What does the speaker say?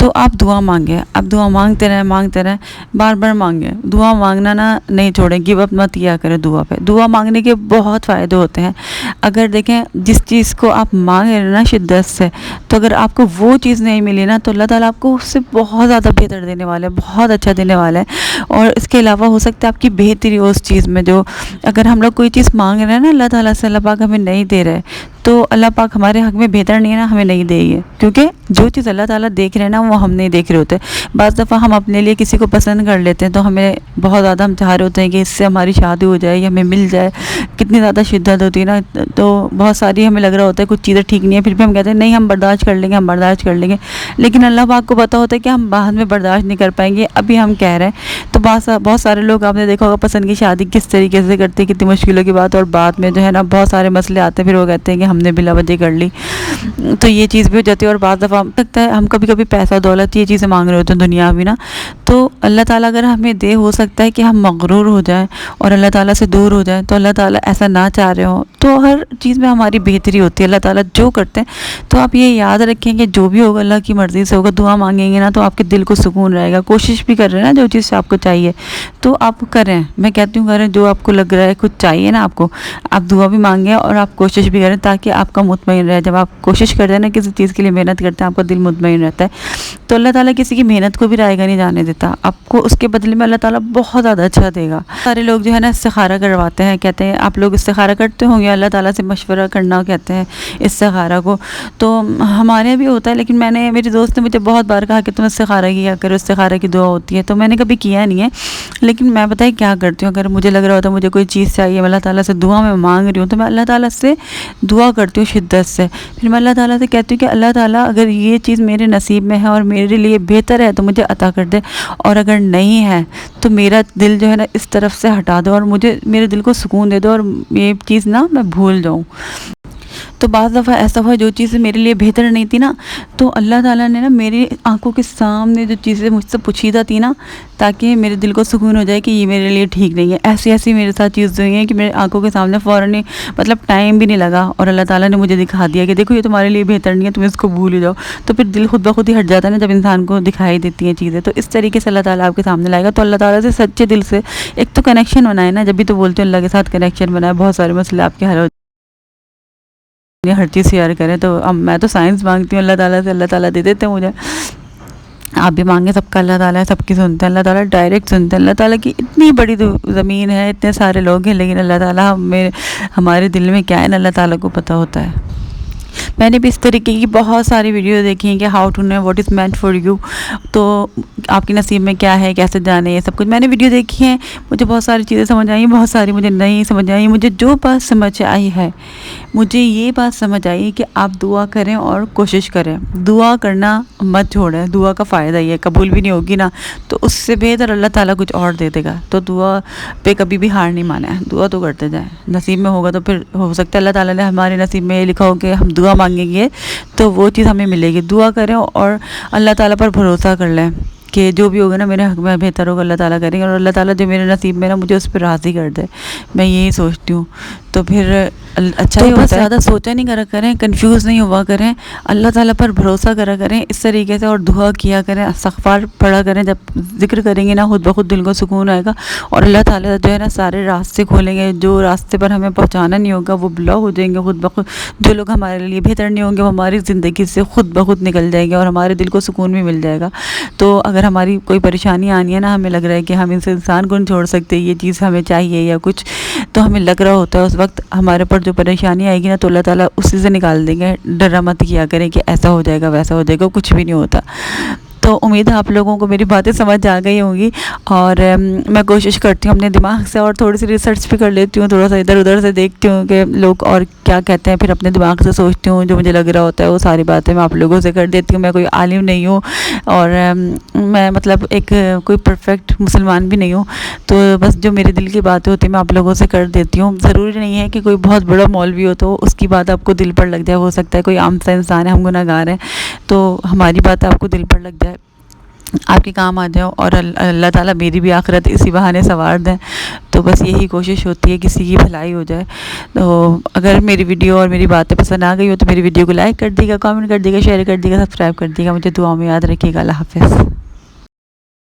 تو آپ دعا مانگیں، آپ دعا مانگتے رہیں، بار بار مانگیں، دعا مانگنا نہیں چھوڑیں، گیو اپ مت کیا کریں دعا پہ۔ دعا مانگنے کے بہت فائدے ہوتے ہیں۔ اگر دیکھیں جس چیز کو آپ مانگ رہے ہیں نا شدت سے، تو اگر آپ کو وہ چیز نہیں ملی نا تو اللہ تعالیٰ آپ کو اس سے بہت زیادہ بہتر دینے والا ہے، بہت اچھا دینے والا ہے۔ اور اس کے علاوہ ہو سکتا ہے آپ کی بہتری ہو اس چیز میں، جو اگر ہم لوگ کوئی چیز مانگ رہے ہیں نا اللہ تعالیٰ سے، اللہ پاک ہمیں نہیں دے رہے، تو اللہ پاک ہمارے حق میں بہتر نہیں ہے نا، ہمیں نہیں دے گی، کیونکہ جو چیز اللہ تعالیٰ دیکھ رہے ہیں نا وہ ہم نہیں دیکھ رہے ہوتے۔ بعض دفعہ ہم اپنے لیے کسی کو پسند کر لیتے ہیں، تو ہمیں بہت زیادہ ہم چاہ رہے ہوتے ہیں کہ اس سے ہماری شادی ہو جائے یا ہمیں مل جائے، کتنی زیادہ شدت ہوتی ہے نا، تو بہت ساری ہمیں لگ رہا ہوتا ہے کچھ چیزیں ٹھیک نہیں ہیں، پھر بھی ہم کہتے ہیں نہیں ہم برداشت کر لیں گے، ہم برداشت کر لیں گے، لیکن اللہ پاک کو پتہ ہوتا ہے کہ ہم بعد میں برداشت نہیں کر پائیں گے، ابھی ہم کہہ رہے ہیں۔ تو بہت سارے لوگ آپ نے دیکھا ہوگا پسند کی شادی کس طریقے سے کرتے ہیں، کتنی مشکلوں کی بات، اور بعد میں جو ہے نا بہت سارے مسئلے آتے ہیں، پھر وہ کہتے ہیں کہ ہم نے بلا وجہ کر لی، تو یہ چیز بھی ہو جاتی ہے۔ اور بعض دفعہ لگتا ہے ہم کبھی پیسہ دولت یہ چیزیں مانگ رہے ہوتے ہیں دنیا بھی نا، تو اللہ تعالیٰ اگر ہمیں دے، ہو سکتا ہے کہ ہم مغرور ہو جائیں اور اللہ تعالیٰ سے دور ہو جائیں، تو اللہ تعالیٰ ایسا نہ چاہ رہے ہوں، تو ہر چیز میں ہماری بہتری ہوتی ہے، اللہ تعالیٰ جو کرتے ہیں۔ تو آپ یہ یاد رکھیں کہ جو بھی ہوگا اللہ کی مرضی سے ہوگا، دعا مانگیں گے نا تو آپ کے دل کو سکون رہے گا، کوشش بھی کر رہے ہیں نا جو چیز آپ کو چاہیے تو آپ کریں، میں کہتی ہوں کریں، جو آپ کو لگ رہا ہے کچھ چاہیے نا آپ کو، آپ دعا بھی مانگیں اور آپ کوشش بھی کریں، تاکہ آپ کا مطمئن رہے۔ جب آپ کوشش کرتے ہیں نا کسی چیز کے لیے، محنت کرتے ہیں، آپ کا دل مطمئن رہتا ہے، تو اللہ تعالیٰ کسی کی محنت کو بھی رائے گا نہیں جانے دیتا، آپ کو اس کے بدلے میں اللہ تعالیٰ بہت زیادہ اچھا دے گا۔ سارے لوگ جو ہے نا استخارہ کرواتے ہیں، کہتے ہیں آپ لوگ استخارہ کرتے ہوں گے، اللہ تعالیٰ سے مشورہ کرنا کہتے ہیں استخارہ کو، تو ہمارے یہاں بھی ہوتا ہے، لیکن میری دوست نے مجھے بہت بار کہا کہ تم استخارہ کیا کرو، استخارہ کی دعا ہوتی ہے، تو میں نے کبھی کیا نہیں ہے، لیکن میں پتہ ہے کیا کرتی ہوں، اگر مجھے لگ رہا ہوتا ہے مجھے کوئی چیز چاہیے، میں اللہ تعالیٰ سے دعا میں مانگ رہی ہوں، تو میں اللہ تعالیٰ سے دعا کرتی ہوں شدت سے، پھر میں اللہ تعالیٰ سے کہتی ہوں کہ اللہ تعالیٰ اگر یہ چیز میرے نصیب میں ہے اور میرے لیے بہتر ہے تو مجھے عطا کر دے، اور اگر نہیں ہے تو میرا دل جو ہے نا اس طرف سے ہٹا دو، اور مجھے میرے دل کو سکون دے دو، اور یہ چیز نا میں بھول جاؤں۔ تو بعض دفعہ ایسا ہوا جو چیزیں میرے لیے بہتر نہیں تھی نا، تو اللہ تعالیٰ نے نا میری آنکھوں کے سامنے جو چیزیں مجھ سے پوشیدہ تھی نا، تاکہ میرے دل کو سکون ہو جائے کہ یہ میرے لیے ٹھیک نہیں ہے، ایسی میرے ساتھ چیزیں ہوئی ہیں کہ میرے آنکھوں کے سامنے فوراً ہی مطلب ٹائم بھی نہیں لگا، اور اللہ تعالیٰ نے مجھے دکھا دیا کہ دیکھو یہ تمہارے لیے بہتر نہیں ہے، تم اس کو بھول ہی جاؤ، تو پھر دل خود بخود ہی ہٹ جاتا ہے نا جب انسان کو دکھائی دیتی ہیں چیزیں، تو اس طریقے سے اللہ تعالیٰ آپ کے سامنے لائے گا۔ تو اللہ تعالیٰ سے سچے دل سے ایک تو کنیکشن بنائے نا، جب بھی تو بولتے ہیں اللہ کے ساتھ کنیکشن بنائے، بہت سارے مسئلے آپ کے حل ہو، ہر چیز شیئر کریں۔ تو اب میں تو سائنس مانگتی ہوں اللہ تعالیٰ سے، اللہ تعالیٰ دے دیتے ہیں مجھے، آپ بھی مانگیں، سب کا اللہ تعالیٰ ہے، سب کی سنتے ہیں، اللہ تعالیٰ ڈائریکٹ سنتے ہیں، اللہ تعالیٰ کی اتنی بڑی زمین ہے، اتنے سارے لوگ ہیں، لیکن اللہ تعالیٰ ہمارے دل میں کیا ہے نا اللہ تعالیٰ کو پتہ ہوتا ہے۔ میں نے بھی اس طریقے کی بہت ساری ویڈیو دیکھی ہیں کہ how to know what is meant for you, تو آپ کے نصیب میں کیا ہے، کیسے جانے، یہ سب کچھ میں نے ویڈیو دیکھی ہیں، مجھے بہت ساری چیزیں سمجھ آئیں، بہت ساری مجھے نہیں سمجھ آئیں، مجھے جو بات سمجھ آئی ہے، مجھے یہ بات سمجھ آئی کہ آپ دعا کریں اور کوشش کریں، دعا کرنا مت چھوڑیں، دعا کا فائدہ یہ ہے، قبول بھی نہیں ہوگی نا تو اس سے بہتر اللہ تعالیٰ کچھ اور دے دے گا، تو دعا پہ کبھی بھی ہار نہیں مانا ہے، دعا تو کرتے جائیں، نصیب میں ہوگا تو پھر ہو سکتا ہے اللہ تعالیٰ نے ہمارے نصیب میں یہ لکھا ہو کہ ہم دعا مانگیں گے تو وہ چیز ہمیں ملے گی۔ دعا کریں اور اللہ تعالیٰ پر بھروسہ کر لیں کہ جو بھی ہوگا نا میرے حق میں بہتر ہوگا، اللہ تعالیٰ کریں گے، اور اللہ تعالیٰ جو میرے نصیب میں نا مجھے اس پہ راضی کر دے، میں یہی سوچتی ہوں، تو پھر اچھا ہی ہوتا ہے۔ زیادہ سوچا نہیں کرا کریں، کنفیوز نہیں ہوا کریں، اللہ تعالیٰ پر بھروسہ کرا کریں اس طریقے سے، اور دعا کیا کریں، استغفار پڑھا کریں، جب ذکر کریں گے نا خود بخود دل کو سکون آئے گا، اور اللہ تعالیٰ جو ہے نا سارے راستے کھولیں گے، جو راستے پر ہمیں پہنچانا نہیں ہوگا وہ بلاک ہو جائیں گے خود بخود، جو لوگ ہمارے لیے بہتر نہیں ہوں گے وہ ہماری زندگی سے خود بخود نکل جائیں گے، اور ہمارے دل کو سکون بھی مل جائے گا۔ تو اگر ہماری کوئی پریشانی آنی ہے نا، ہمیں لگ رہا ہے کہ ہم اس انسان کو نہیں چھوڑ سکتے، یہ چیز ہمیں چاہیے یا کچھ، تو ہمیں لگ رہا ہوتا ہے اس وقت ہمارے پر جو پریشانی آئے گی نا تو اللہ تعالیٰ اسی سے نکال دیں گے، ڈرا مت کیا کریں کہ ایسا ہو جائے گا ویسا ہو جائے گا، کچھ بھی نہیں ہوتا۔ تو امید ہے آپ لوگوں کو میری باتیں سمجھ آ گئی ہوں گی، اور میں کوشش کرتی ہوں اپنے دماغ سے، اور تھوڑی سی ریسرچ بھی کر لیتی ہوں، تھوڑا سا ادھر ادھر سے دیکھتی ہوں کہ لوگ اور کیا کہتے ہیں، پھر اپنے دماغ سے سوچتی ہوں، جو مجھے لگ رہا ہوتا ہے وہ ساری باتیں میں آپ لوگوں سے کر دیتی ہوں۔ میں کوئی عالم نہیں ہوں، اور میں مطلب ایک کوئی پرفیکٹ مسلمان بھی نہیں ہوں، تو بس جو میرے دل کی باتیں ہوتی ہیں میں آپ لوگوں سے کر دیتی ہوں۔ ضروری نہیں ہے کہ کوئی بہت بڑا مولوی ہو تو اس کی بات آپ کو دل پر لگ جائے، ہو سکتا ہے کوئی عام سا انسان ہے، ہم گناہگار ہیں، تو ہماری بات آپ کو دل پر لگ جائے، آپ کے کام آ جاؤ، اور اللہ تعالیٰ میری بھی آخرت اسی بہانے سنوار دیں. تو بس یہی کوشش ہوتی ہے کسی کی بھلائی ہو جائے. تو اگر میری ویڈیو اور میری باتیں پسند آ گئی ہو تو میری ویڈیو کو لائک کر دیے گا، کامنٹ کر دیے گا، شیئر کر دیے گا، سبسکرائب کر دیے گا. مجھے دعاؤں میں یاد رکھیے گا. اللہ حافظ.